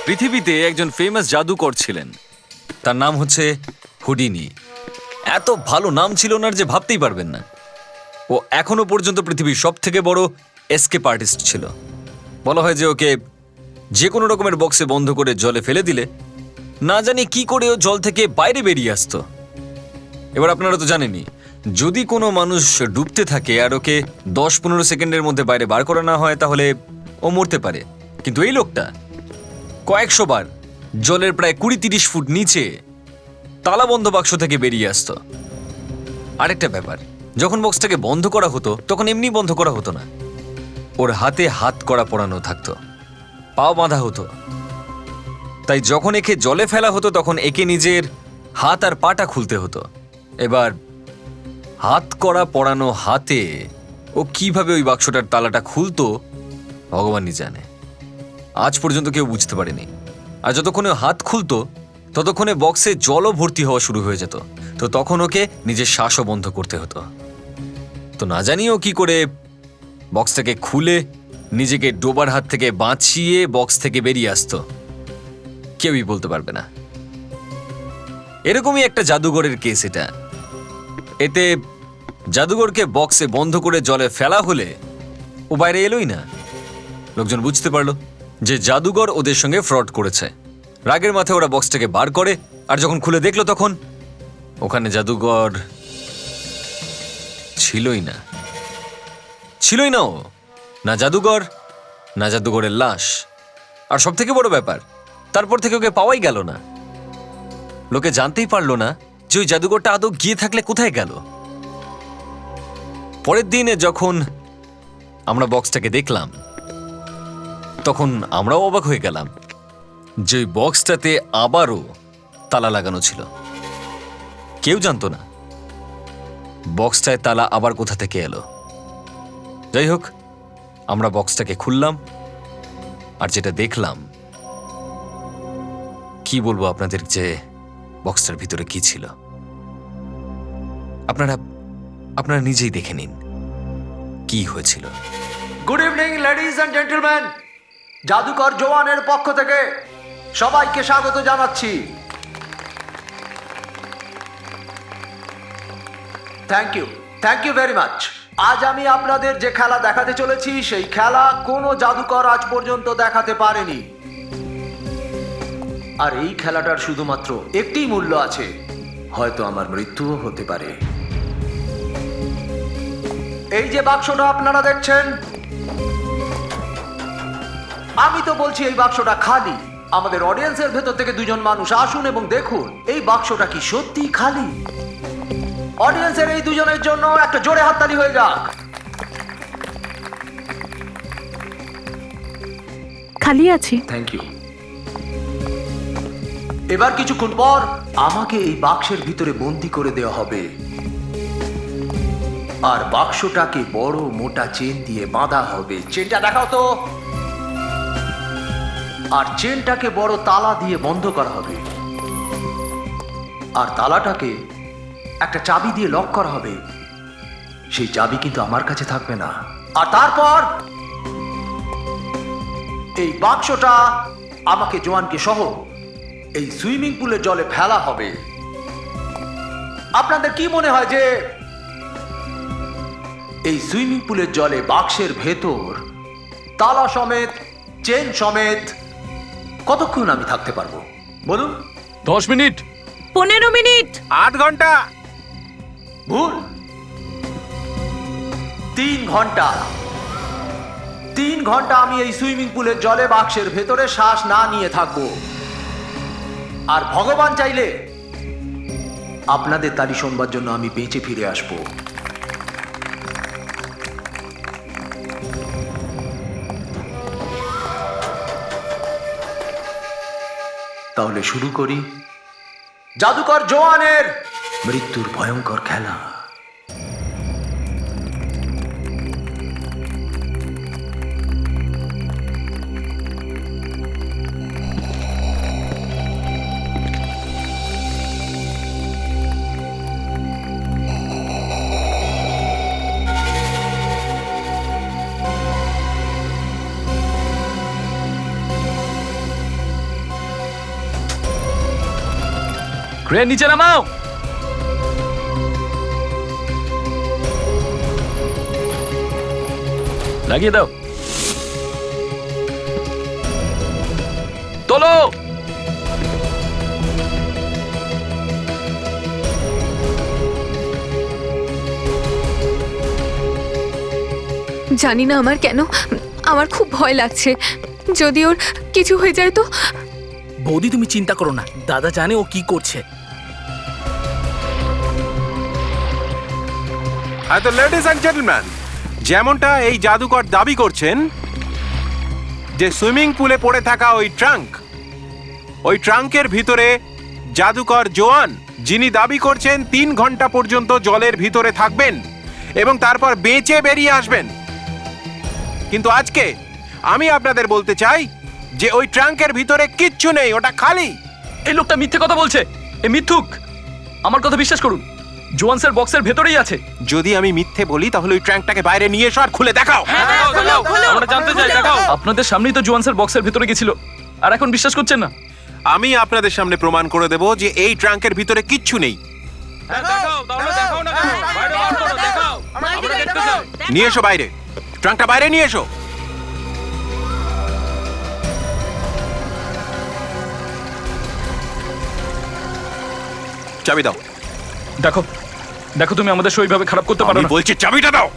পৃথিবীতে একজন ফেমাস জাদুকর ছিলেন, তার নাম হচ্ছে হুডিনি। এত ভালো নাম ছিল ওনার যে ভাবতেই পারবেন না। ও এখনো পর্যন্ত পৃথিবীর সব থেকে বড় এসকেপ আর্টিস্ট ছিল। বলা হয় যে ওকে যে কোনো রকমের বক্সে বন্ধ করে জলে ফেলে দিলে না জানি কি করে ও জল থেকে বাইরে বেরিয়ে আসতো। এবার আপনারা তো জানেনই, যদি কোনো মানুষ ডুবতে থাকে আর ওকে 10-15 সেকেন্ডের মধ্যে বাইরে বার করা না হয় তাহলে ও মরতে পারে। কিন্তু এই লোকটা কয়েকশো বার জলের প্রায় 20-30 ফুট নিচে তালাবন্ধ বাক্স থেকে বেরিয়ে আসতো। আরেকটা ব্যাপার, যখন বক্সটাকে বন্ধ করা হতো তখন এমনি বন্ধ করা হতো না, ওর হাতে হাত কড়া পরানো থাকতো, পাও বাঁধা হতো। তাই যখন একে জলে ফেলা হতো তখন একে নিজের হাত আর পাটা খুলতে হতো। এবার হাত কড়া পরানো হাতে ও কিভাবে ওই বাক্সটার তালাটা খুলতো ভগবানই জানে। আজ পর্যন্ত কেউ বুঝতে পারেনি। আর যতক্ষণে হাত খুলতো ততক্ষণে বক্সে জলও ভর্তি হওয়া শুরু হয়ে যেত। তো তখন ওকে নিজের শ্বাসও বন্ধ করতে হতো। তো না জানিও কি করে বক্সটাকে খুলে নিজেকে ডোবার হাত থেকে বাঁচিয়ে বক্স থেকে বেরিয়ে আসতো, কেউই বলতে পারবে না। এরকমই একটা জাদুঘরের কেস এটা। এতে জাদুঘরকে বক্সে বন্ধ করে জলে ফেলা হলে ও বাইরে এলোই না। লোকজন বুঝতে পারলো যে জাদুঘর ওদের সঙ্গে ফ্রড করেছে। রাগের মাথায় ওরা বক্সটাকে বার করে, আর যখন খুলে দেখলো তখন ওখানে জাদুঘর ছিলই না। ছিলই না ও, না জাদুঘর, না জাদুঘরের লাশ। আর সব থেকে বড় ব্যাপার, তারপর থেকে ওকে পাওয়াই গেল না। লোকে জানতেই পারলো না যে ওই জাদুঘরটা আদৌ গিয়ে থাকলে কোথায় গেল। পরের দিনে যখন আমরা বক্সটাকে দেখলাম তখন আমরাও অবাক হয়ে গেলাম যে ওই বক্সটাতে আবারও তালা লাগানো ছিল। কেউ জানতো না বক্সটায় তালা আবার কোথা থেকে এলো। যাই হোক, আমরা বক্সটাকে খুললাম আর যেটা দেখলাম, কি বলবো আপনাদের, যে বক্সটার ভিতরে কি ছিল আপনারা নিজেই দেখে নিন কি হয়েছিল। Good evening ladies and gentleman, জাদুকর জোয়ানের পক্ষ থেকে সবাইকে স্বাগত জানাচ্ছি। Thank you very much. আজ আমি আপনাদের যে খেলা দেখাতে চলেছি সেই খেলা কোনো জাদুকর আজ পর্যন্ত দেখাতে পারেনি। আর এই খেলাটার শুধুমাত্র একটি মূল্য আছে, হয়তো আমার মৃত্যুও হতে পারে। এই যে বাক্সটা আপনারা দেখছেন, আমি তো বলছি এই বাক্সটা খালি। আমাদের অডিয়েন্সের ভেতর থেকে দুজন মানুষ আসুন এবং দেখুন এই বাক্সটা কি সত্যি খালি। অডিয়েন্সের এই দুজনের জন্য একটা জোরে হাততালি হয়ে যাক। খালি আছে। Thank you. এবার কিছুক্ষণ পর আমাকে এই বাক্সের ভিতরে বন্দি করে দেওয়া হবে, আর বাক্সটাকে বড় মোটা চেন দিয়ে বাঁধা হবে। চেনটা দেখাও তো। আর চেনটাকে বড় তালা দিয়ে বন্ধ করা হবে, আর তালাটাকে একটা চাবি দিয়ে লক করা হবে। সেই চাবি কিন্তু আমার কাছে থাকবে না। আর তারপর এই বাক্সটা আমাকে জোয়ানকে সহ এই সুইমিং পুলের জলে ফেলা হবে। আপনাদের কি মনে হয় যে এই সুইমিং পুলের জলে বাক্সের ভেতর তালা সমেত, চেন সমেত কতক্ষণ আমি থাকতে পারবো বলুন? 10 মিনিট, 15 মিনিট, 8 ঘন্টা। ভুল। 3 ঘন্টা। 3 ঘন্টা আমি এই সুইমিং পুলের জলে বাক্সের ভেতরে শ্বাস না নিয়ে থাকবো। আর ভগবান চাইলে আপনাদের তালি শোনবার জন্য আমি বেঁচে ফিরে আসবো। তাহলে শুরু করি জাদুকর জোয়ানের মৃত্যুর ভয়ঙ্কর খেলা। ক্রেন নিচে নামাও। লাগিয়ে দাও। তোলো। জানি না আমার কেন, আমার খুব ভয় লাগছে। যদি ওর কিছু হয়ে যায় তো। বৌদি তুমি চিন্তা করো না, দাদা জানে ও কি করছে। হ্যাঁ তো লেডিস অ্যান্ড জেন্টলম্যান, যেমনটা এই জাদুকর দাবি করছেন যে সুইমিং পুলে পড়ে থাকা ওই ট্রাঙ্কের ভিতরে জাদুকর জোয়ান, যিনি দাবি করছেন 3 ঘন্টা পর্যন্ত জলের ভিতরে থাকবেন এবং তারপর বেঁচে বেরিয়ে আসবেন। কিন্তু আজকে আমি আপনাদের বলতে চাই যে ওই ট্রাঙ্কের ভিতরে কিচ্ছু নেই, ওটা খালি। এই লোকটা মিথ্যে কথা বলছে, এ মিথ্যুক। আমার কথা বিশ্বাস করুন, জোয়ান স্যার বক্সের ভেতরেই আছে। যদি আমি মিথ্যে বলি তাহলে ওই ট্রাঙ্কটাকে বাইরে নিয়ে এসো আর খুলে দেখাও। আমরা জানতে চাই, দেখাও। আপনাদের সামনেই তো জোয়ান স্যার বক্সের ভেতরে গেছিল, আর এখন বিশ্বাস করছেন না? আমি আপনাদের সামনে প্রমাণ করে দেব যে এই ট্রাঙ্কের ভিতরে কিচ্ছু নেই। নিয়ে এসো বাইরে, ট্রাঙ্কটা বাইরে নিয়ে এসো। চাবি দাও। দেখো দেখো, তুমি আমাদের সইভাবে খারাপ করতে পারো আমি না। বলছি চাবিটা দাও।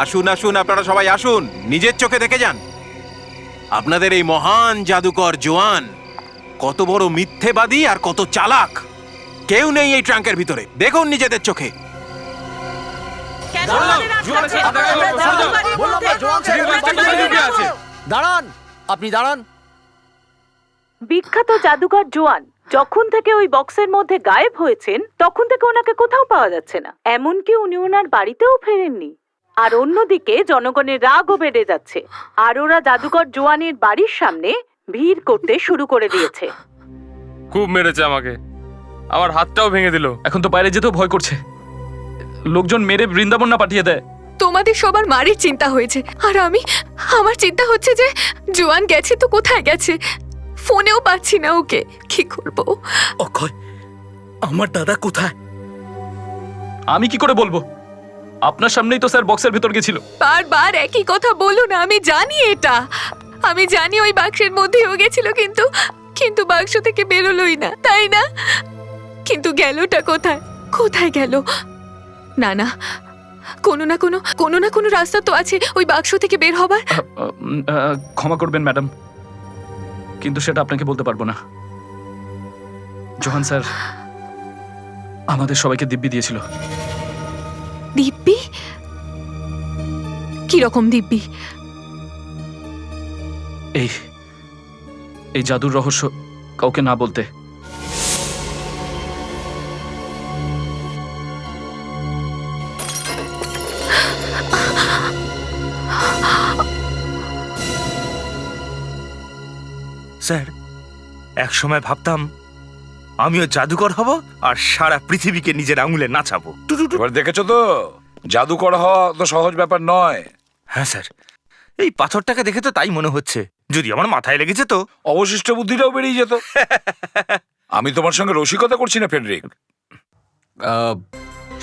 আসুন আসুন, আপনারা সবাই আসুন, নিজের চোখে দেখে যান। আপনাদের এই মহান জাদুকর জোয়ান কত বড় মিথ্যেবাদী আর কত চালাক। কেউ নেই এই ট্রাঙ্কের ভিতরে, দেখুন নিজেদের চোখে। দাঁড়ান, আপনি দাঁড়ান। বিখ্যাত জাদুকর জোয়ান যখন থেকে ওই বক্সের মধ্যে গায়েব হয়েছেন তখন থেকে ওনাকে কোথাও পাওয়া যাচ্ছে না। এমনকি উনি ওনার বাড়িতেও ফেরেননি। আর অন্যদিকে জনগণের রাগও বেড়ে যাচ্ছে, আর ওরা জাদুকর জোয়ানের বাড়ির সামনে ভিড় করতে শুরু করে দিয়েছে। খুব মেরেছে আমাকে, আমার হাতটাও ভেঙে দিল। এখন তো বাইরে যেতেও ভয় করছে, লোকজন মেরে বৃন্দাবন না পাঠিয়ে দেয়। তোমাদের সবার মারের চিন্তা হয়েছে, আর আমার চিন্তা হচ্ছে যে জোয়ান গেছে তো কোথায় গেছে, ফোনেও পাচ্ছি না ওকে, কি করব? অক্ষয়, আমার দাদা কোথায়? আমি কি করে বলবো? আপনার সামনেই তো স্যার বক্সের ভেতর গেছিল। বারবার একই কথা বলো না, আমি জানি এটা, আমি জানি ওই বাক্সের মধ্যেও গেছিল, কিন্তু বাক্স থেকে বেরোলোই না, তাই না? কিন্তু গেলটা কোথায়, কোথায় গেল? না না, কোনো না কোনো রাস্তা তো আছে ওই বাক্স থেকে বের হবার। ক্ষমা করবেন ম্যাডাম, কিন্তু সেটা আপনাকে বলতে পারবো না। জোহান স্যার আমাদের সবাইকে দিব্যি দিয়েছিল। দিব্যি? কি রকম দিব্যি? এই জাদুর রহস্য কাউকে না বলতে। স্যার, এক সময় ভাবতাম আমিও জাদুকর হব আর সারা পৃথিবীকে নিজের আঙুলে নাচাবো। এবার দেখেছো তো, জাদুকর হওয়া তো সহজ ব্যাপার নয়। হ্যাঁ স্যার, এই পাথরটাকে দেখে তো তাই মনে হচ্ছে, যদি আমার মাথায় লেগেছে তো অবশিষ্ট বুদ্ধিটাও বেরিয়ে যেত। আমি তোমার সঙ্গে রসিকতা করছি না ফেডরিক।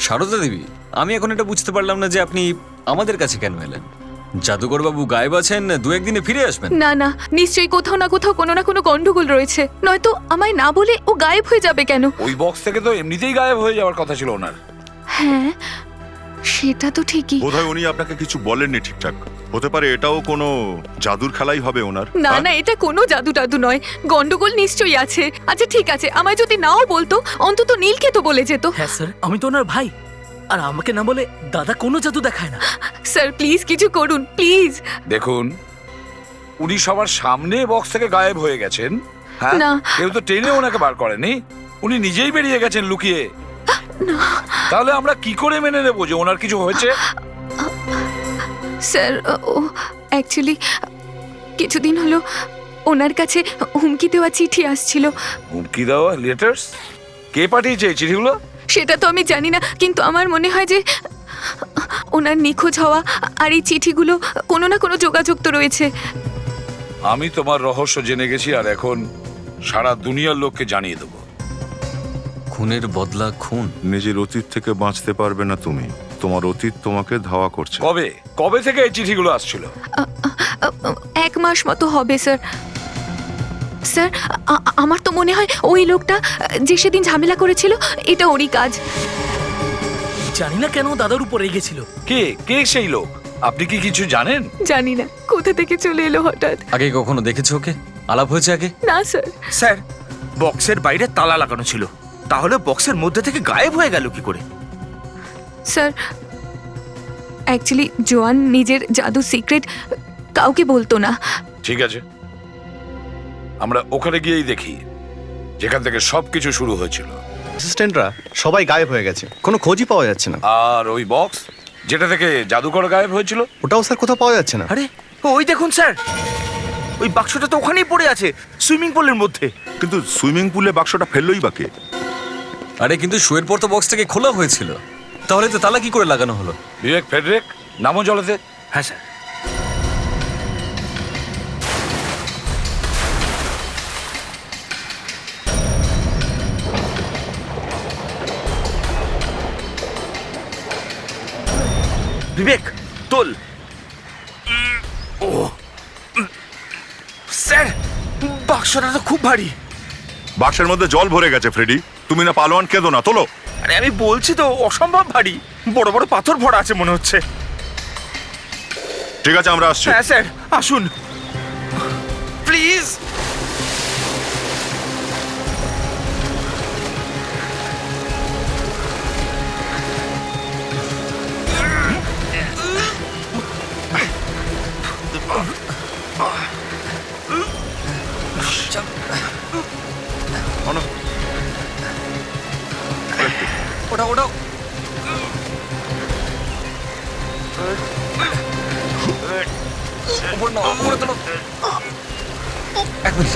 সারদা দেবী, আমি এখন এটা বুঝতে পারলাম না যে আপনি আমাদের কাছে কেন এলেন। জাদুকর বাবু গায়েব আছেন, 2-1 দিনে ফিরে আসবেন। না না, নিশ্চয়ই কোথাও না কোথাও কোনো না কোনো গন্ডগোল রয়েছে, নয়তো আমায় না বলে ও গায়েব হয়ে যাবে কেন? ওই বক্স থেকে তো এমনিতেই গায়েব হয়ে যাওয়ার কথা ছিল ওনার। হ্যাঁ, সেটা তো ঠিকই। বোধহয় উনি আপনাকে কিছু বলেননি ঠিকঠাক। হতে পারে এটাও কোনো জাদুর খেলাই হবে ওনার। না না, এটা কোনো জাদু টাদু নয়, গন্ডগোল নিশ্চয়ই আছে। আচ্ছা ঠিক আছে, আমায় যদি নাও বলতো অন্তত নীলকে তো বলে যেত। হ্যাঁ স্যার, আমি তো ওনার ভাই, আর আমাকে না বলে দাদা কোনো জাদু দেখায় না। স্যার প্লিজ কিছু করুন, প্লিজ। দেখুন, উনি সবার সামনে বক্স থেকে গায়েব হয়ে গেছেন। হ্যাঁ, না। কেউ তো টেনে ওনাকে বার করেনি, উনি নিজেই বেরিয়ে গেছেন লুকিয়ে। তাহলে আমরা কি করে মেনে নেবো যে ওনার কিছু হয়েছে? স্যার ও অ্যাকচুয়ালি কিছুদিন হলো ও ওনার কাছে হুমকি দেওয়া চিঠি আসছিল। হুমকি দেওয়া লেটার্স? কে পাঠিয়েছে এই চিঠিগুলো? সেটা তো আমি জানি না, কিন্তু আমার মনে হয় যে ওনার নিখোঁজ হওয়া আর এই চিঠিগুলো কোনো না কোনো যোগাযোগ তো রয়েছে। আমি তোমার রহস্য জেনে গেছি, আর এখন সারা দুনিয়ার লোককে জানিয়ে দেবো। খুনের বদলা খুন। নিজের অতীত থেকে বাঁচতে পারবে না তুমি, তোমার অতীত তোমাকে ধাওয়া করছে। কবে কবে থেকে এই চিঠিগুলো আসছিল? 1 মাস মতো হবে স্যার। স্যার, আমার তো মনে হয় ওই লোকটা যে সেদিন ঝামেলা করেছিল, এটা ওরই কাজ। জানি না কেন দাদার উপর রেগেছিল। কে কে সেই লোক? আপনি কি কিছু জানেন? জানি না কোথা থেকে চলে এলো হঠাৎ। আগে কখনো দেখেছো ওকে? আলাপ হয়েছে আগে? না স্যার। স্যার, বক্সের বাইরে তালা লাগানো ছিল, তাহলে বক্সের মধ্যে থেকে গায়েব হয়ে গেল কি করে? স্যার, অ্যাকচুয়ালি জোয়ান নিজের জাদু সিক্রেট কাউকে বলতো না। ঠিক আছে, আমরা ওখানে গিয়েই দেখি যেখান থেকে সবকিছু শুরু হয়েছিল। অ্যাসিস্ট্যান্টরা সবাই গায়েব হয়ে গেছে, কোনো খোঁজই পাওয়া যাচ্ছে না। আর ওই বক্স যেটা থেকে জাদুকর গায়েব হয়েছিল, ওটাও স্যার কোথাও পাওয়া যাচ্ছে না। আরে ওই দেখুন স্যার, ওই বাক্সটা তো ওখানেই পড়ে আছে, সুইমিং পুলের মধ্যে। কিন্তু সুইমিং পুলে বাক্সটা ফেললোই বা কে? আরে কিন্তু শুয়ের পর তো বক্সটাকে খোলা হয়েছিল, তাহলে তো তালা কি করে লাগানো হলো? বিবেক, ফেডরিক, নামো জলেতে। হ্যাঁ স্যার। বিবেক, তোল। ও স্যার, বাক্সটা তো খুব ভারী। বাক্সের মধ্যে জল ভরে গেছে ফ্রেডি, তুমি না পালোয়ান, কেঁদো না, তোলো। আরে আমি বলছি তো, অসম্ভব ভারী, বড় বড় পাথর ভরা আছে মনে হচ্ছে। ঠিক আছে, আমরা আসছি। হ্যাঁ স্যার, আসুন প্লিজ। ওটা ওটা উপরে নাও, উপরে তোলো। এক মিনিট।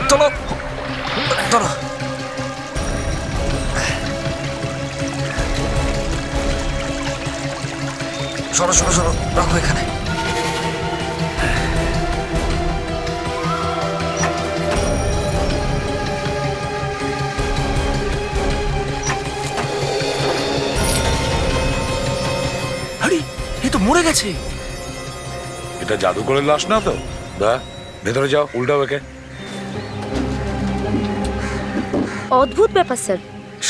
তোলো তোলো। সরো সরো সরো, রাখো এখানে। আরে এ তো মরে গেছে। এটা জাদুকরের লাশ না তো? দা, ভেতরে যাও, উল্টাও একে। অদ্ভুত ব্যাপার স্যার,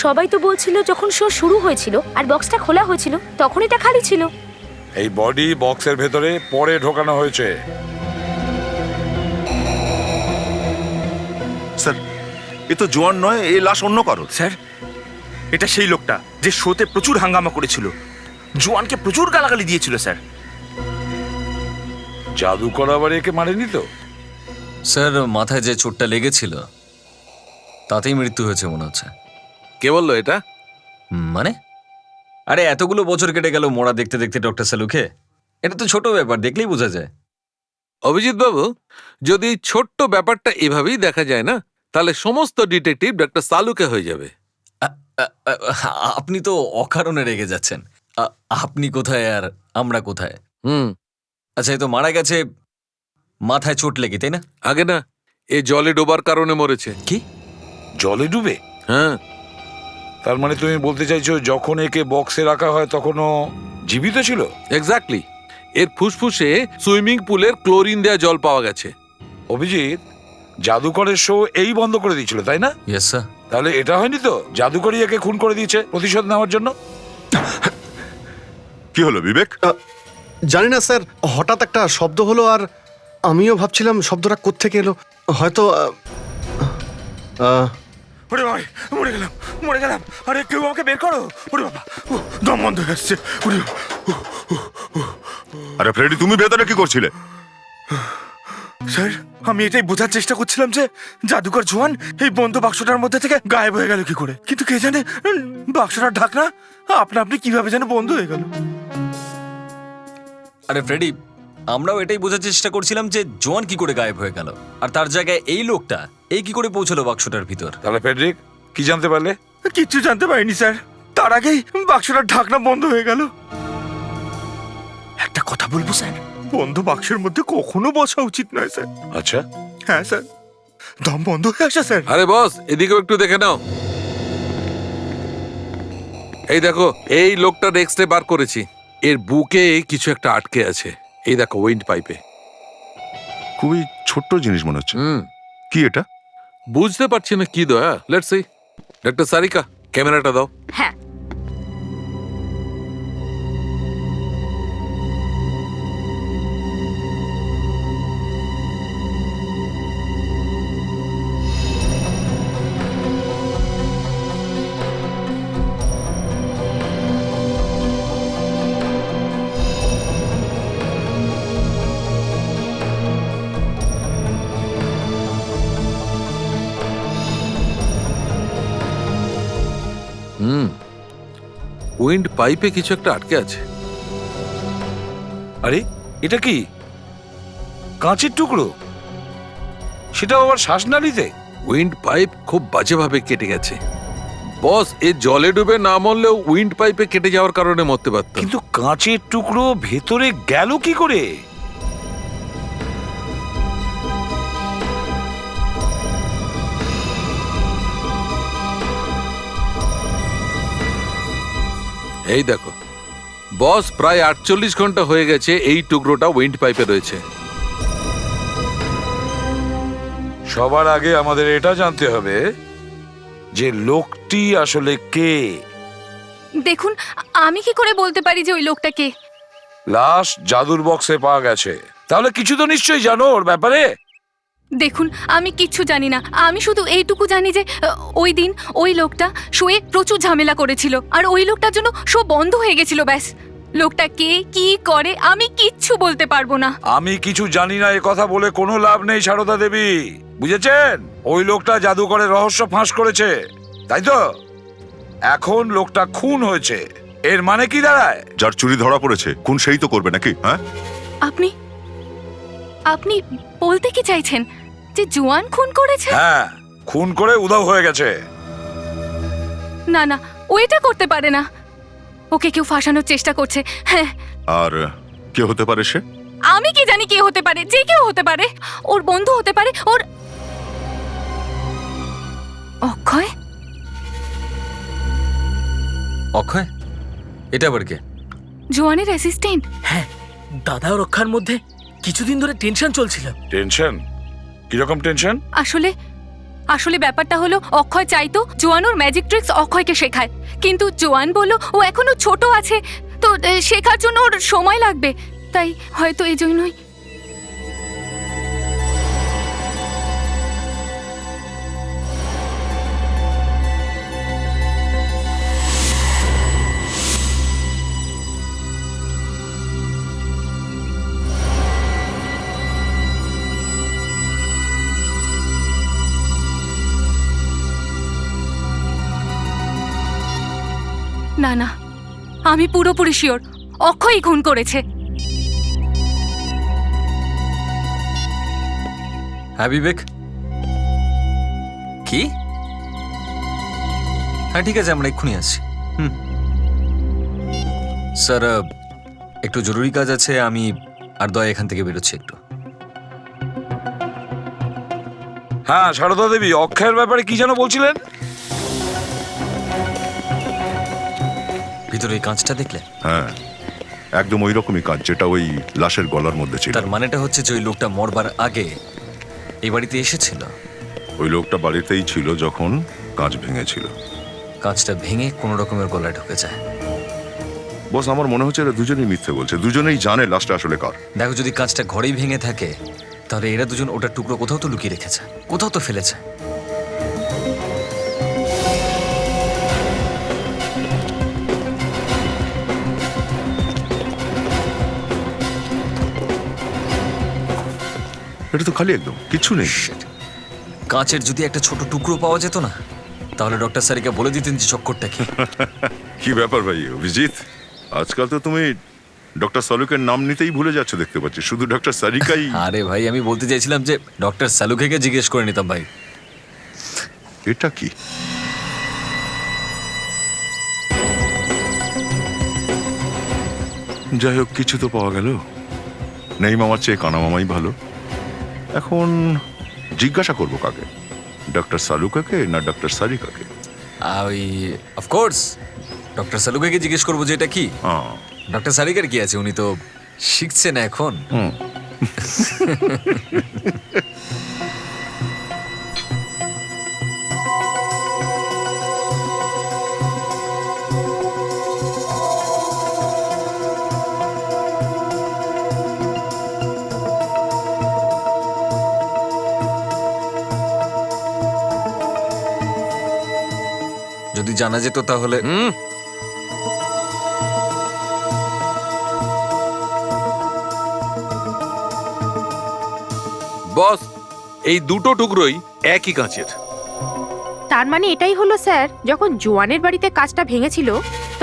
সবাই তো বলছিল যখন শো শুরু হয়েছিল আর বক্সটা খোলা হয়েছিল তখন এটা খালি ছিল। এই বডি বক্সের ভেতরে পরে ঢোকানো হয়েছে। স্যার, এ তো জোয়ান নয়, এই লাশ অন্য কারো। স্যার, এটা সেই লোকটা যে শোতে প্রচুর হাঙ্গামা করেছিল, জোয়ানকে প্রচুর গালাগালি দিয়েছিল স্যার। জাদুকর আবার একে মারেনি তো? স্যার, মাথায় যে চোটটা লেগেছিল তাতেই মৃত্যু হয়েছে মনে হচ্ছে। কে বললো এটা? মানে? আরে এতগুলো বছর কেটে গেল মরা দেখতে দেখতে ডক্টর সালুকে। এটা তো ছোট ব্যাপার, দেখলেই বোঝা যায়। অভিজিৎ বাবু, যদি ছোট্ট ব্যাপারটা এভাবেই দেখা যায় না, তাহলে সমস্ত ডিটেকটিভ ডক্টর সালুকে হয়ে যাবে। আপনি তো অকারণে রেগে যাচ্ছেন। আপনি কোথায় আর আমরা কোথায়? আচ্ছা, এই তো মারা গেছে মাথায় চোট লেগে, তাই না? আগে না, এ জলে ডোবার কারণে মরেছে। কি? জলে ডুবে? হ্যাঁ। তার মানে তুমি বলতে চাইছো যখন একে বক্সে রাখা হয় তখনও জীবিত ছিল? এক্স্যাক্টলি। এর ফুসফুসে সুইমিং পুলের ক্লোরিন দেওয়া জল পাওয়া গেছে। অভিজিৎ, জাদুকরের শো এই বন্ধ করে দিয়েছিল, তাই না? Yes sir. তাহলে এটা হয়নি তো জাদুকরই একে খুন করে দিয়েছে প্রতিশোধ নেওয়ার জন্য? কি হলো বিবেক? জানি না স্যার, হঠাৎ একটা শব্দ হলো আর আমিও ভাবছিলাম শব্দটা কোত্থেকে এলো। হয়তো ওরে ভাই, মরে গেলাম, মরে গেলাম। আরে কেউ আমাকে বের করো। ওরে বাবা, দম বন্ধ হয়ে আসছে। আরে ফ্রেডি, তুমি ভেতরে কি করছিলে? স্যার, আমি এটাই বোঝার চেষ্টা করছিলাম যে জাদুকর জোয়ান এই বন্ধ বাক্সটার মধ্যে থেকে গায়েব হয়ে গেল কি করে। কিন্তু কে জানে বাক্সটার ঢাকনা আপনা আপনি কিভাবে যেন বন্ধ হয়ে গেল। আরে ফ্রেডি, আমরাও এটাই বোঝার চেষ্টা করছিলাম যে জোয়ান কি করে গায়েব হয়ে গেল, আর তার জায়গায় এই লোকটা এই কি করে পৌঁছলো বাক্সটার ভিতর। তাহলে ফেডরিক কি জানতে পারলে? কিচ্ছু জানতে পারিনি স্যার, তার আগেই বাক্সটার ঢাকনা বন্ধ হয়ে গেল। একটা কথা বলবো স্যার, বন্ধ বাক্সের মধ্যে কখনো বসা উচিত নয় স্যার। আচ্ছা, হ্যাঁ স্যার, দম বন্ধ হয়ে আসে স্যার। আরে বস, এদিকেও একটু দেখে নাও। এই দেখো, এই লোকটার এক্স-রে বার করেছি। এর বুকে কিছু একটা আটকে আছে। এই দেখো, উইন্ড পাইপে। খুবই ছোট্ট জিনিস মনে হচ্ছে। কি এটা? বুঝতে পারছি না কি দয়া। Let's see. ডাক্তার সারিকা, ক্যামেরাটা দাও। হ্যাঁ, উইন্ড পাইপে কিছু একটা আটকে আছে। আরে এটা কি কাঁচের টুকরো? সেটা আবার শ্বাসনালীতে? উইন্ড পাইপ খুব বাজেভাবে কেটে গেছে বস। এ জলে ডুবে না মরলেও উইন্ড পাইপে কেটে যাওয়ার কারণে মরতে পারত। কিন্তু কাঁচের টুকরো ভেতরে গেল কি করে? এই দেখো বস, প্রায় 48 ঘন্টা হয়ে গেছে এই টুকরোটা উইন্ড পাইপে রয়েছে। সবার আগে আমাদের এটা জানতে হবে যে লোকটি আসলে কে। দেখুন, আমি কি করে বলতে পারি যে ওই লোকটা কে? লাশ জাদুর বক্সে পাওয়া গেছে, তাহলে কিছু তো নিশ্চয়ই জানো ওর ব্যাপারে। দেখুন, আমি কিচ্ছু জানি না। আমি শুধু এইটুকু জানি যে ওই দিন ওই লোকটা শোয়ে প্রচুর ঝামেলা করেছিল, আর ওই লোকটার জন্য শো বন্ধ হয়ে গেছিল। ব্যাস, লোকটা কে, কি করে, আমি কিচ্ছু বলতে পারবো না। আমি কিছু জানি না এ কথা বলে কোনো লাভ নেই সারদা দেবী, বুঝেছেন? ওই লোকটা জাদুকরের রহস্য ফাঁস করেছে, তাই তো? এখন লোকটা খুন হয়েছে, এর মানে কি দাঁড়ায়? যার চুরি ধরা পড়েছে খুন সেই তো করবে নাকি? হ্যাঁ, আপনি আপনি বলতে কি চাইছেন যে জোয়ান খুন করেছে? হ্যাঁ, খুন করে উধাও হয়ে গেছে। না না, ও এটা করতে পারে না। ওকে কেউ ফাঁসানোর চেষ্টা করছে। হ্যাঁ। আর কে হতে পারে সে? আমি কি জানি কে হতে পারে? যে কেউ হতে পারে। ওর বন্ধু হতে পারে, ওর অক্ষয়। অক্ষয়? এটা আবার কে? জোয়ানের অ্যাসিস্ট্যান্ট। হ্যাঁ, দাদা ও রক্ষার মধ্যে কিছুদিন ধরে টেনশন চলছিল। টেনশন? কিরকম টেনশন? আসলে আসলে ব্যাপারটা হলো, অক্ষয় চাইতো জোয়ান ওর ম্যাজিক ট্রিক্স অক্ষয়কে শেখায়, কিন্তু জোয়ান বলল ও এখনো ছোট আছে, তো শেখার জন্য ওর সময় লাগবে। তাই হয়তো এই জন্যই। না না, আমি পুরোপুরি শিওর অক্ষয়ই খুন করেছে। হ্যাঁ বিবেক, কি? হ্যাঁ ঠিক আছে, আমরা এক্ষুনি আসছি। স্যার, একটু জরুরি কাজ আছে, আমি আর দয়া এখান থেকে বেরোচ্ছি একটু। হ্যাঁ সারদা দেবী, অক্ষয়ের ব্যাপারে কি যেন বলছিলেন? ভিতরে ওই কাঁচটা দেখলে? হ্যাঁ, একদম ওই রকমই কাজ যেটা ওই লাশের গলার মধ্যে ছিল। তার মানেটা হচ্ছে যে ওই লোকটা মরবার আগে এই বাড়িতে এসেছিল। ওই লোকটা বাড়িতেই ছিল যখন কাঁচ ভেঙেছিল। কাঁচটা ভেঙে কোনো রকমের গলায় ঢুকে যায়। বস, আমার মনে হচ্ছে এরা দুজনেই মিথ্যে বলছে, দুজনেই জানে লাশটা আসলে কার। দেখো, যদি কাঁচটা ঘরেই ভেঙে থাকে তাহলে এরা দুজন ওটার টুকরো কোথাও তো লুকিয়ে রেখেছে, কোথাও তো ফেলেছে। এটা তো খালি, একদম কিছু নেই। কাঁচের যদি একটা ছোট টুকরো পাওয়া যেত না, তাহলে ডক্টর সারিকা বলে দিতেন যে চক্করটা কি। কি ব্যাপার ভাই অভিজিৎ, আজকাল তো তুমি ডক্টর সালুকের নাম নিতেই ভুলে যাচ্ছে দেখতে পাচ্ছি, শুধু ডক্টর সারিকাই। আরে ভাই, আমি বলতে চাইছিলাম যে ডক্টর সালুকেকে জিজ্ঞেস করে নিতাম ভাই। এটা কি? যাই হোক, কিছু তো পাওয়া গেল। নেই মামার চেয়ে কানা মামাই ভালো। এখন জিজ্ঞাসা করবো কাকে, ডক্টর সালুকাকে না ডক্টর সারিকাকে? ওই অফকোর্স ডক্টর সালুকেকে জিজ্ঞেস করবো যে এটা কি। ডক্টর সারিকার কি আছে, উনি তো শিখছেন এখন। যদি জানা যেত তাহলে। বস, এই দুটো টুকরোই একই কাঁচের। তার মানে এটাই হলো স্যার, যখন জোয়ানের বাড়িতে কাজটা ভেঙেছিল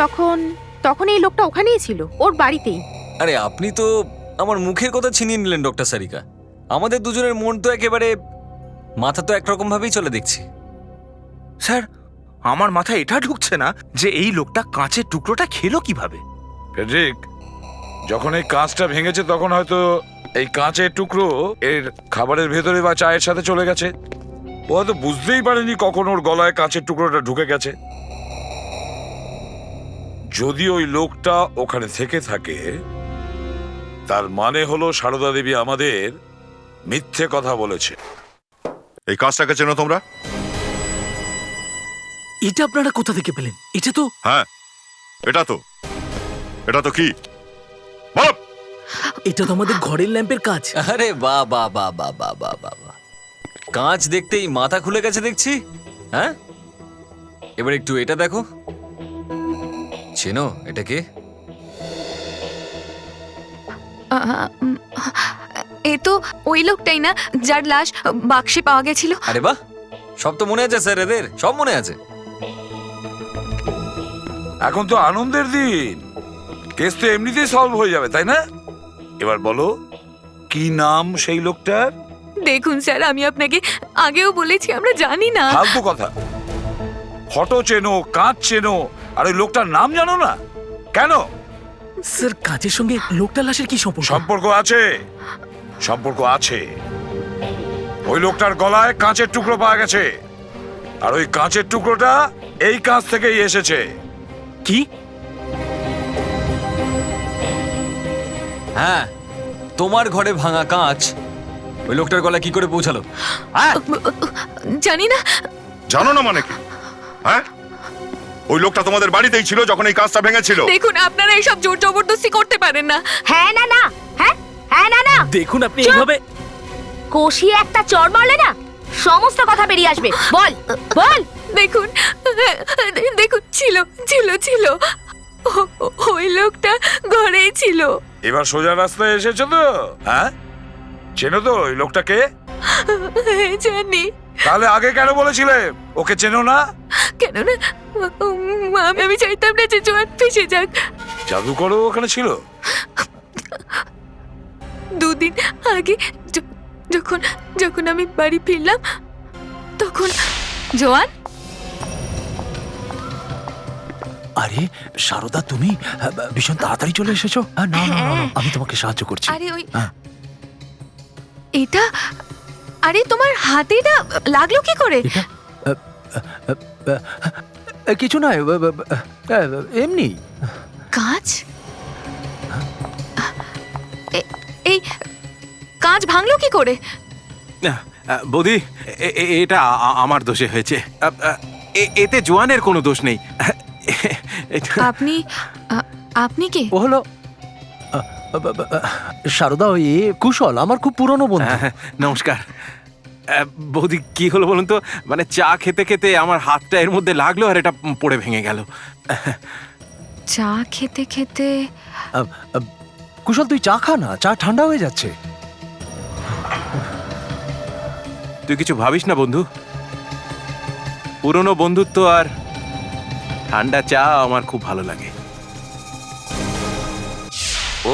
তখন তখন এই লোকটা ওখানেই ছিল, ওর বাড়িতেই। আরে আপনি তো আমার মুখের কথা ছিনিয়ে নিলেন ডক্টর সারিকা। আমাদের দুজনের মন তো একেবারে, মাথা তো একরকম ভাবেই চলে দেখছি। স্যার, আমার মাথায় এটা ঢুকছে না যে এই লোকটা কাঁচের টুকরোটা খেলো কিভাবে। ফেডরিক, যখন এই কাঁচটা ভেঙেছে তখন হয়তো এই কাঁচের টুকরো এর খাবারের ভেতরে বা চায়ের সাথে চলে গেছে। ও হয়তো বুঝতেই পারেনি কখন ওর গলায় কাঁচের টুকরোটা ঢুকে গেছে। যদি ওই লোকটা ওখানে থেকে থাকে, তার মানে হলো সারদা দেবী আমাদের মিথ্যে কথা বলেছে। এই কাজটাকে চেনো তোমরা? এটা আপনারা কোথা থেকে পেলেন? এটা তো হ্যাঁ, এটা তো কি? এটা তো আমাদের ঘরের ল্যাম্পের কাজ। আরে বাহ বাহ বাহ বাহ বাহ বাহ বাহ বাহ, কাঁচ দেখতেই মাথা খুলে গেছে দেখছি। হ্যাঁ, এবার একটু এটা দেখো, চেনো এটা কে? এ তো ওই লোকটাই না যার লাশ বাক্সে পাওয়া গেছিল? আরে বাহ, সব তো মনে আছে স্যার, এদের সব মনে আছে। এখন তো আনন্দের দিন, কেস তো এমনিতেই সলভ হয়ে যাবে, তাই না? এবার বলো, কি নাম সেই লোকটার? দেখুন স্যার, আমি আপনাকে আগেও বলেছি আমরা জানি না। ফালতু কথা। ফটো চেনো, কাঁচ চেনো, আর ওই লোকটার নাম জানো না কেন? স্যার, কাজের সঙ্গে লোকটার লাশের কি সম্পর্ক? সম্পর্ক আছে, সম্পর্ক আছে। ওই লোকটার গলায় কাঁচের টুকরো পাওয়া গেছে, আর ওই কাঁচের টুকরোটা এই কাঁচ থেকেই এসেছে। কি? হ্যাঁ, তোমার ঘরে ভাঙা কাঁচ ওই লোকটার গলায় কি করে পৌঁছালো? জানি না। জানো না মানে কি? হ্যাঁ, ওই লোকটা তোমাদের বাড়িতেই ছিল যখন এই কাজটা ভেঙেছিল। দেখুন, আপনারা এইসব জোর জবরদস্তি করতে পারেন না। হ্যাঁ না না, হ্যাঁ হ্যাঁ না না। দেখুন আপনি এইভাবে কষিয়ে একটা চড় মারলে না সমস্ত কথা বেরিয়ে আসবে। বল বল। দেখুন, দেখুন, ছিল ছিল ছিল ওই লোকটা ঘরেই ছিল। এবার সোজা রাস্তায় এসেছো তো? হ্যাঁ, চেনো তো ওই লোকটাকে? জানি। তাহলে আগে কেন বলেছিলে ওকে চেনো না? কেন না, আমি চাইতাম না যে জোয়ান ফেসে যাক। জাদুকরও ওখানে ছিল? 2 দিন আগে যখন যখন আমি বাড়ি ফিরলাম তখন জোয়ান। আরে সারদা, তুমি ভীষণ তাড়াতাড়ি চলে এসেছো। না না না, আমি তোমাকে সাহায্য করছি। আরে ওই এটা, আরে তোমার হাতে এটা লাগলো কি করে? কিছু নয়, এমনি। কাঁচ? এই কাঁচ ভাঙলো কি করে? বৌদি, এটা আমার দোষে হয়েছে। এতে জোয়ানের কোনো দোষ নেই। আপনি আপনি কে? ও হলো সারদা, ওই কুশল, আমার খুব পুরনো বন্ধু। নমস্কার। বৌদি, কি হলো বলুন তো, মানে চা খেতে খেতে আমার হাতটা এর মধ্যে লাগলো আর এটা পড়ে ভেঙে গেল। চা খেতে খেতে? কুশল, তুই চা খা না, চা ঠান্ডা হয়ে যাচ্ছে। তুই কিছু ভাবিস না বন্ধু, পুরনো বন্ধুত্ব আর ঠান্ডা চা আমার খুব ভালো লাগে। ও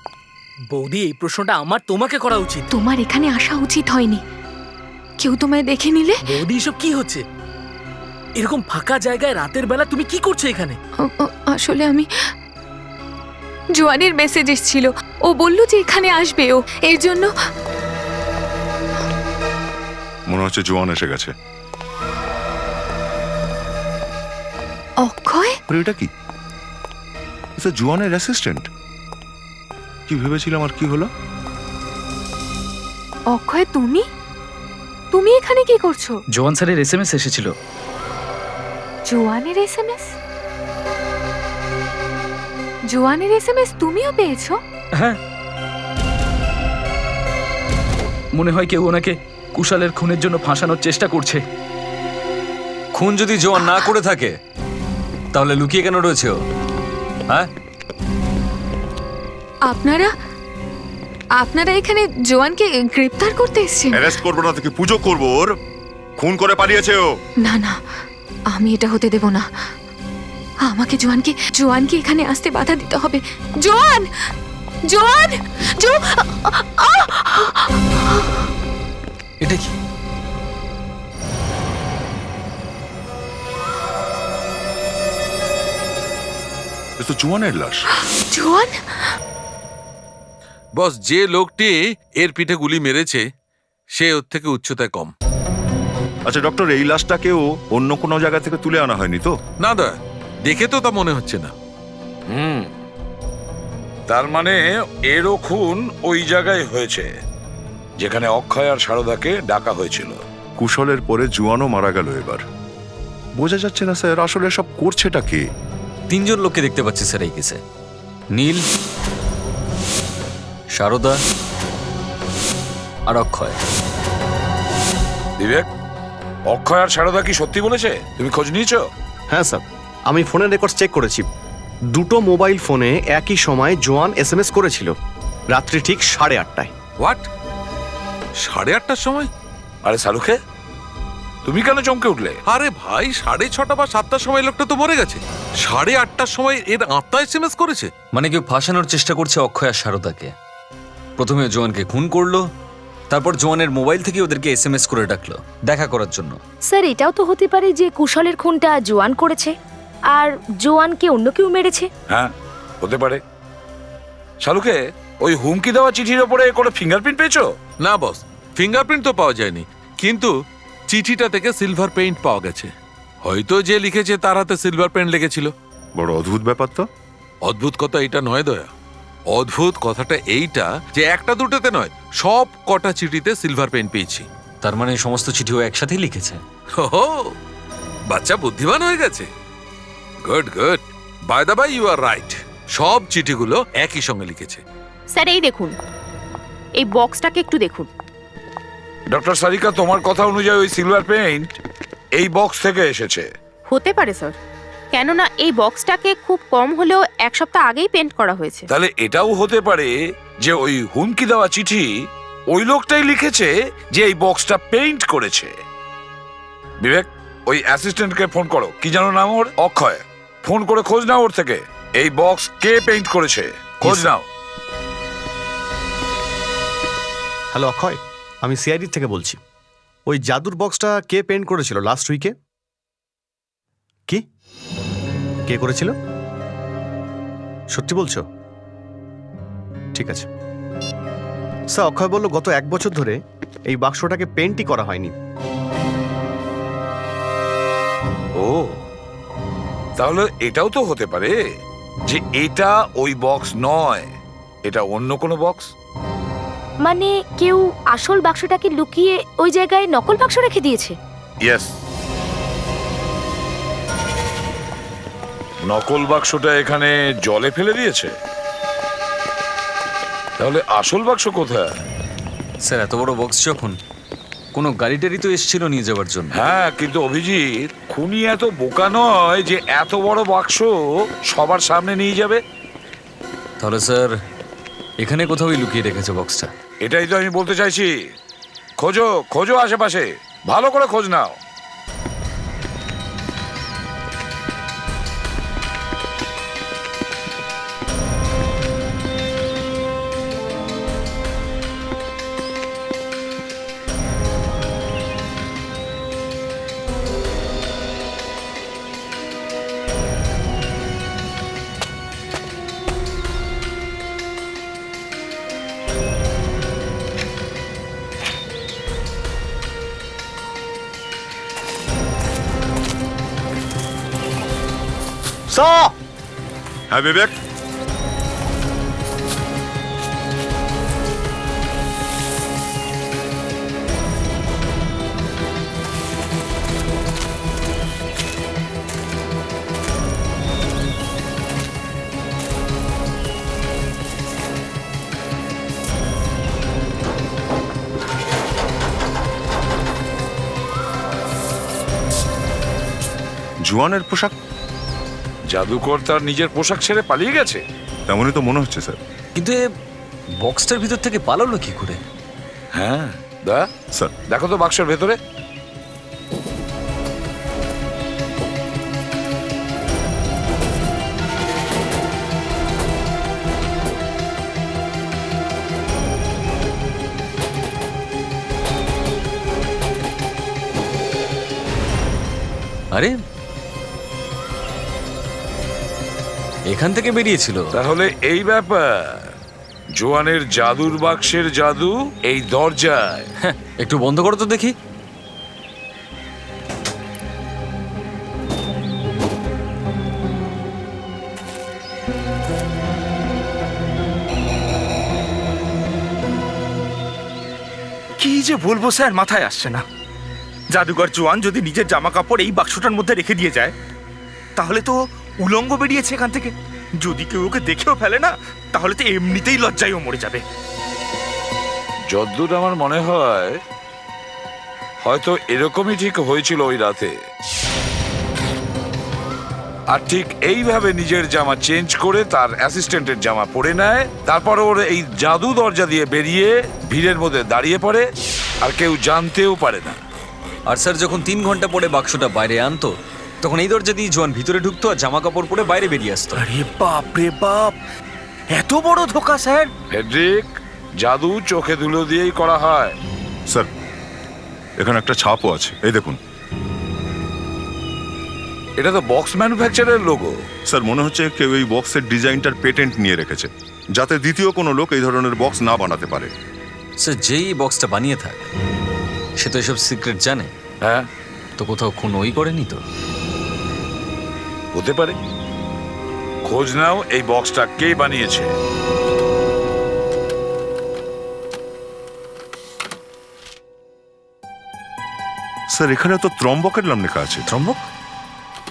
বৌদি, এই প্রশ্নটা আমার তোমাকে করা উচিত। তোমার এখানে আসা উচিত হয়নি। কেউ তোমায় দেখে নিলে। বৌদি, এসব কি হচ্ছে? এরকম ফাঁকা জায়গায় রাতের বেলা তুমি কি করছো এখানে? আসলে আমি, জোয়ানের মেসেজ এসেছিল, ও বলল যে এখানে আসবে ও, এর জন্য। মনে হচ্ছে জোয়ান এসে গেছে। অক্ষয়? এটা কি? জোয়ানের অ্যাসিস্ট্যান্ট? কি ভেবেছিলাম আর কি হলো? অক্ষয়, তুমি তুমি এখানে কি করছো? জোয়ান স্যারের এসএমএস এসেছিল। জোয়ানের এসএমএস? জোয়ানের এসএমএস তুমিও পেয়েছো? হ্যাঁ, মনে হয় কেউ ওনাকে কুশালের খুনের জন্য ফাঁসানোর চেষ্টা করছে। খুন যদি জোয়ান না করে থাকে তাহলে লুকিয়ে কেন রয়েছে ও? হ্যাঁ, আপনারা এখানে জোয়ানকে গ্রেফতার করতে এসেছেন? অ্যারেস্ট করবো না, থেকে পুজো করবো। ওর খুন করে পালিয়েছে ও। না না, আমি এটা হতে দেব না। আমাকে জোয়ানকে এখানে আসতে বাধা দিতে হবে। জোয়ান, জোয়ান, এটা কি? এ তো জোয়ানের লাশ। জোয়ান? বস, যে লোকটি এর পিঠে গুলি মেরেছে সে ওর থেকে উচ্চতায় কম। আচ্ছা ডক্টর, এই লাশটাকেও অন্য কোনো জায়গা থেকে তুলে আনা হয়নি তো? না দা, দেখে তো তা মনে হচ্ছে না। তার মানে এরও খুন ওই জায়গায় হয়েছে যেখানে অক্ষয় আর সারদাকে ডাকা হয়েছিল। কুশলের পরে জোয়ানও মারা গেল এবার। বোঝা যাচ্ছে না স্যার আসলে সব করছেটা কে। 3 জন লোককে দেখতে পাচ্ছি স্যার এই কেসে। নীল, সারদা আর অক্ষয়। বিবেক, অক্ষয় আর সারদা কি সত্যি বলেছে? তুমি খোঁজ নিয়েছো? হ্যাঁ স্যার, আমি ফোনের রেকর্ড চেক করেছি। দুটো মোবাইল ফোনে একই সময় জোয়ান এসএমএস করেছিল, রাত্রি ঠিক 8:30টায়। হোয়াট? 8:30টার সময়? আরে সালুকে, তুমি কেন চমকে উঠলে? আরে ভাই, 6:30 বা 7টার সময় লোকটা তো মরে গেছে। 8:30টার সময় এর আত্মা এসএমএস করেছে? মানে কেউ ফাঁসানোর চেষ্টা করছে অক্ষয় আর সারদাকে। প্রথমে জোয়ানকে খুন করলো, তারপর জোয়ানের মোবাইল থেকে ওদেরকে এসএমএস করে ডাকলো দেখা করার জন্য। স্যার, এটাও তো হতে পারে যে কুশলের খুনটা জোয়ান করেছে আর জোয়ানকে অন্য কেউ মেরেছে। হ্যাঁ, হতে পারে। শালুকে, ওই হুমকি দেওয়া চিঠির ওপরে কোনো ফিঙ্গারপ্রিন্ট পেয়েছো? না বস, ফিঙ্গারপ্রিন্ট তো পাওয়া যায়নি, কিন্তু চিঠিটা থেকে সিলভার পেইন্ট পাওয়া গেছে। হয়তো যে লিখেছে তার হাতে সিলভার পেইন্ট লেগেছিল। বড় অদ্ভুত ব্যাপার তো। অদ্ভুত কথা এটা নয় দয়া, অদ্ভুত কথাটা এইটা যে একটা দুটোতে নয়, সব কটা চিঠিতে সিলভার পেইন্ট পেয়েছি। তার মানে সমস্ত চিঠিও একসাথেই লিখেছে। ওহো, বাচ্চা বুদ্ধিমান হয়ে গেছে। Good good. By the by, you are right, সব চিঠিগুলো একই সঙ্গে লিখেছে। স্যার, এই দেখুন, এই বক্সটাকে একটু দেখুন। ডক্টর সারিকা, তোমার কথা অনুযায়ী ওই সিলভার পেইন্ট এই বক্স থেকে এসেছে। হতে পারে স্যার, কেননা এই বক্সটাকে খুব কম হলেও 1 সপ্তাহ আগেই পেন্ট করা হয়েছে। তাহলে এটাও হতে পারে যে ওই হুমকি দেওয়া চিঠি ওই লোকটাই লিখেছে যে এই বক্সটা পেইন্ট করেছে। বিবেক, ওই অ্যাসিস্ট্যান্টকে ফোন করো, কি জানো নাম ওর? অক্ষয়। ফোন করে খোঁজ নাও ওর থেকে এই বক্স কে পেইন্ট করেছে, খোঁজ নাও। হ্যালো অক্ষয়, আমি সিআইডি থেকে বলছি। ওই জাদুর বক্সটা কে পেন্ট করেছিল লাস্ট উইকে? কি? কে করেছিল? সত্যি বলছো? ঠিক আছে স্যার। অক্ষয় বলল গত 1 বছর ধরে এই বাক্সটাকে পেন্টই করা হয়নি। ও, তাহলে এটাও তো হতে পারে যে এটা ওই বক্স নয়, এটা অন্য কোনো বক্স। মানে কেউ আসল বাক্সটাকে লুকিয়ে ওই জায়গায় নকল বাক্স রেখে দিয়েছে। ইয়েস, নকল বাক্সটা এখানে জলে ফেলে দিয়েছে। তাহলে আসল বাক্স কোথায়? স্যার, এত বড় বক্স যখন, কোনো গাড়ি টাড়ি তো এসেছিল নিয়ে যাওয়ার জন্য। হ্যাঁ, কিন্তু অভিজিৎ, খুনি এত বোকা নয় যে এত বড় বাক্স সবার সামনে নিয়ে যাবে। তাহলে স্যার এখানে কোথাও লুকিয়ে রেখেছে বক্সটা। এটাই তো আমি বলতে চাইছি। খোঁজো খোঁজো, আশেপাশে ভালো করে খোঁজ নাও। হ্যাঁ বিবেক, জোয়ানের পোশাক? জাদুকর তার নিজের পোশাক ছেড়ে পালিয়ে গেছে? তেমনই তো মনে হচ্ছে স্যার। কিন্তু এ বক্সটার ভিতর থেকে পালালো কি করে? হ্যাঁ দা স্যার দেখো তো বাক্সের ভেতরে। আরে এখান থেকে বেরিয়েছিল। তাহলে এই ব্যাপার, জোয়ানের জাদুর বাক্সের জাদু এই দরজায়। হ্যাঁ, একটু বন্ধ করো তো দেখি। কি যে বলবো স্যার, মাথায় আসছে না। জাদুকর জোয়ান যদি নিজের জামা কাপড় এই বাক্সটার মধ্যে রেখে দিয়ে যায়, তাহলে তো উলঙ্গ বেরিয়েছে এখান থেকে। যদি কেউ ওকে দেখেও ফেলে না, তাহলে তো এমনিতেই লজ্জায় ও মরে যাবে। যদ্দূর আমার মনে হয় হয়তো এরকমই ঠিক হয়েছিল ওই রাতে। আর ঠিক এইভাবে নিজের জামা চেঞ্জ করে তার অ্যাসিস্ট্যান্টের জামা পরে নেয়, তারপর ওর এই জাদু দরজা দিয়ে বেরিয়ে ভিড়ের মধ্যে দাঁড়িয়ে পড়ে, আর কেউ জানতেও পারে না। আর স্যার যখন 3 ঘন্টা পরে বাক্সটা বাইরে আনতো, তখন এই দরজা দিয়ে জোয়ান ভিতরে ঢুকতো আর জামা কাপড় পরে বাইরে বেরিয়ে আসতো। আরে বাপ রে বাপ, এত বড় ধোকা স্যার! হেড্রিক, জাদু চোখে ধুলো দিয়েই করা হয়। স্যার এখানে একটা ছাপও আছে, এই দেখুন। এটা তো বক্স ম্যানুফ্যাকচারের লোগো। স্যার মনে হচ্ছে কেউ এই বক্সের ডিজাইনটার পেটেন্ট নিয়ে রেখেছে, যাতে দ্বিতীয় কোনো লোক এই ধরনের বক্স না বানাতে পারে। স্যার যেই বক্সটা বানিয়ে থাক, সে তো এসব সিক্রেট জানে। হ্যাঁ, তো কোথাও খুন ওই করেনি তো? হতে পারে। খোঁজ নাও এই বক্সটা কে বানিয়েছে। স্যার এখানে তো ত্রম্বকের নাম লেখা আছে। ত্রম্বক?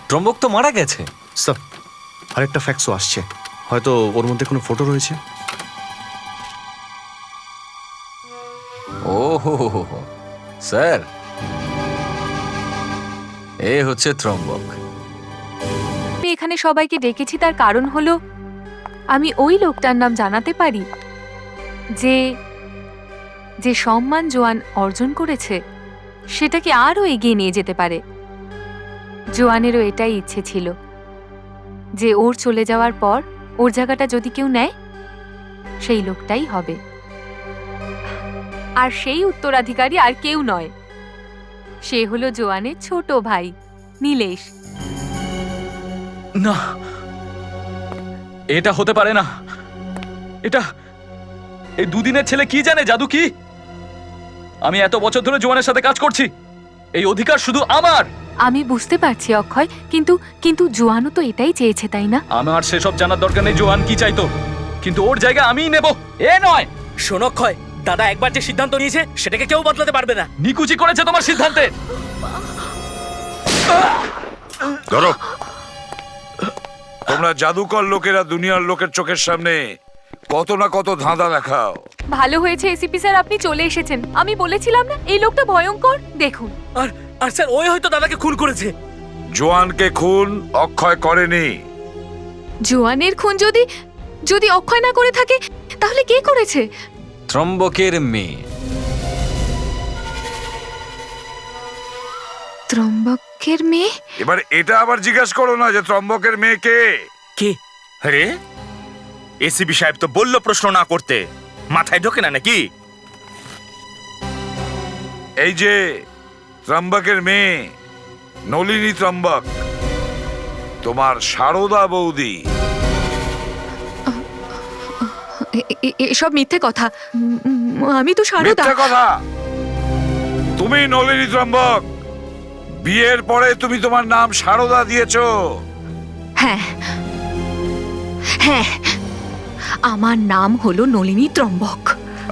ত্রম্বক তো মারা গেছে। স্যার আরেকটা ফ্যাক্সও আসছে, হয়তো ওর মধ্যে কোনো ফটো রয়েছে। ও হো হো হো, স্যার এ হচ্ছে ত্রম্বক। আমি এখানে সবাইকে ডেকেছি তার কারণ হলো আমি ওই লোকটার নাম জানাতে পারি যে যে সম্মান জোয়ান অর্জন করেছে সেটাকে আরও এগিয়ে নিয়ে যেতে পারে। জোয়ানেরও এটাই ইচ্ছে ছিল যে ওর চলে যাওয়ার পর ওর জায়গাটা যদি কেউ নেয়, সেই লোকটাই হবে। আর সেই উত্তরাধিকারী আর কেউ নয়, সে হলো জোয়ানের ছোট ভাই নীলেশ। না, এটা হতে পারে না। এটা এই দুদিনের ছেলে কি জানে জাদু কি? আমি এত বছর ধরে জোয়ানের সাথে কাজ করছি, এই অধিকার শুধু আমার। আমি বুঝতে পারছি অক্ষয়, কিন্তু কিন্তু জোয়ানও তো এটাই চেয়েছে, তাই না? আমার সেসব জানার দরকার নেই জোয়ান কি চাইতো, কিন্তু ওর জায়গা আমিই নেব, এ নয়। শোনো অক্ষয়, দাদা একবার যে সিদ্ধান্ত নিয়েছে সেটাকে কেউ বদলাতে পারবে না। নিকুচি করেছে তোমার সিদ্ধান্তে। ধরো। তোমরা জাদুকর লোকেরা দুনিয়ার লোকের চোখের সামনে কত না কত ধাঁধা দেখাও। ভালো হয়েছে এসিপি স্যার আপনি চলে এসেছেন। আমি বলেছিলাম না এই লোকটা ভয়ঙ্কর। দেখুন। আর স্যার ওই হয়তো দাদাকে খুন করেছে। জোয়ানকে খুন অক্ষয় করেনি। জোয়ানের খুন যদি যদি অক্ষয় না করে থাকে, তাহলে কে করেছে? ত্রম্বকের মেয়ে। ত্রম্বকের মেয়ে? এবার এটা আবার জিজ্ঞাসা করো না যে ত্রম্বকের মেয়ে কে। কে? আরে এসিপি সাহেব তো বললো প্রশ্ন না করতে, মাথায় ঢোকে না নাকি? এই যে ত্রম্বকের মেয়ে নলিনী ত্রম্বক, তোমার সারদা বৌদি। এসব মিথ্যে কথা। আমি তো সারদা। মিথ্যে কথা? তুমি নলিনী ত্রম্বক, বিয়ের পরে তুমি তোমার নাম সারদা দিয়েছো। হ্যাঁ হ্যাঁ, আমার নাম হলো নলিনী ত্রম্বক।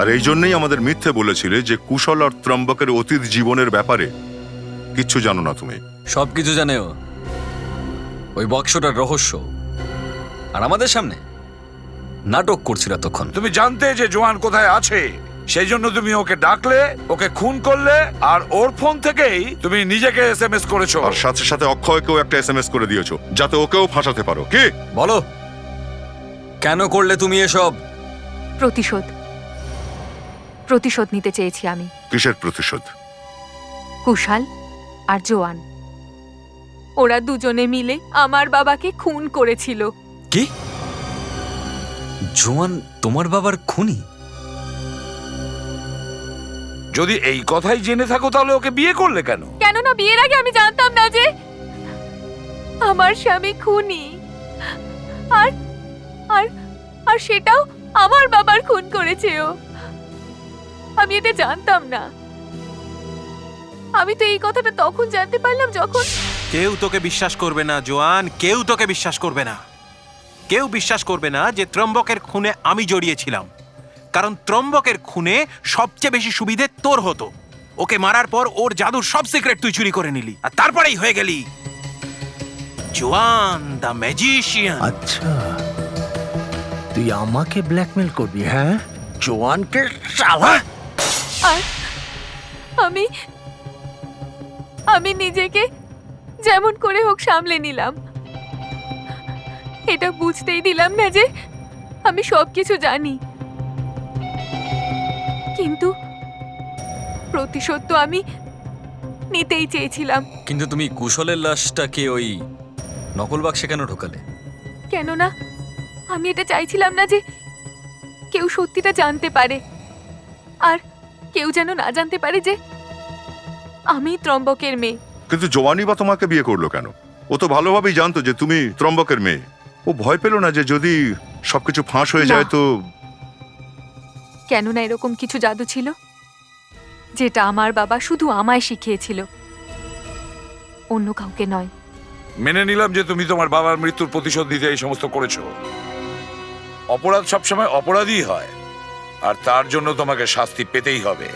আর এই জন্যই আমাদের মিথ্যে বলেছিলে যে কুশল আর ত্রম্বকের অতীত জীবনের ব্যাপারে কিচ্ছু জানো না তুমি। সবকিছু জানে ও, ওই বক্সটার রহস্য। আর আমাদের সামনে নাটক করছিল তখন। তুমি জানতে যে জোয়ান কোথায় আছে, সেই জন্য তুমি ওকে ডাকলে, ওকে খুন করলে, আর ওর ফোন থেকেই তুমি নিজেকে এসএমএস করেছো। আর সাথে সাথে অক্ষয়কেও একটা এসএমএস করে দিয়েছো যাতে ওকেও ফাঁসাতে পারো। কি বলো, কেন করলে তুমি এসব? প্রতিশোধ প্রতিশোধ নিতে চেয়েছি আমি। কিসের প্রতিশোধ? কুশাল আর জোয়ান, ওরা দুজনে মিলে আমার বাবাকে খুন করেছিল। কি? জোয়ান তোমার বাবার খুনি? যদি এই কথাই জেনে থাকো তাহলে ওকে বিয়ে করলে কেন? কেননা বিয়ের আগে আমি জানতাম না যে আমার স্বামী খুনি, আর আর আর সেটাও আমার বাবার খুন করেছে ও। আমি এটা জানতাম না। আমি তো এই কথাটা তখন জানতে পারলাম যখন... কেউ তোকে বিশ্বাস করবে না জোয়ান, কেউ তোকে বিশ্বাস করবে না। কেউ বিশ্বাস করবে না যে ত্রম্বকের খুনে আমি জড়িয়েছিলাম, কারণ ত্রম্বকের খুনে সবচেয়ে বেশি সুবিধে তোর হতো। ওকে মারার পর ওর জাদুর সব সিক্রেট তুই চুরি করে নিলি, আর তারপরেই হয়ে গেলি জোয়ান দ্য ম্যাজিশিয়ান। আচ্ছা, তুই আমাকে ব্ল্যাকমেল করবি? হ্যাঁ, জোয়ানকে শালা। আর আমি আমি নিজেকে যেমন করে হোক সামলে নিলাম। এটা বুঝতেই দিলাম না যে আমি সবকিছু জানি। কিন্তু প্রতিশোধ তো আমি নিতেই চেয়েছিলাম। কিন্তু তুমি কুশলের লাশটাকে ওই নকল বাক্সে কেন ঢোকালে? কেননা আমি এটা চাইছিলাম না যে কেউ সত্যিটা জানতে পারে, আর কেউ যেন না জানতে পারে যে আমি ত্রম্বকের মেয়ে। কিন্তু জোয়ানি বা তোমাকে বিয়ে করলো কেন? ও তো ভালোভাবেই জানতো যে তুমি ত্রম্বকের মেয়ে। ও ভয় পেল না যে যদি সবকিছু ফাঁস হয়ে যায় তো? কেননা এরকম কিছু জাদু ছিল যেটা আমার বাবা শুধু আমায় শিখিয়েছিল, অন্য কাউকে নয়। মেনে নিলাম যে তুমি তোমার বাবার মৃত্যুর প্রতিশোধ নিতে এই সমস্ত করেছো। অপরাধ সবসময় অপরাধী হয়, আর তার জন্য তোমাকে শাস্তি পেতেই হবে।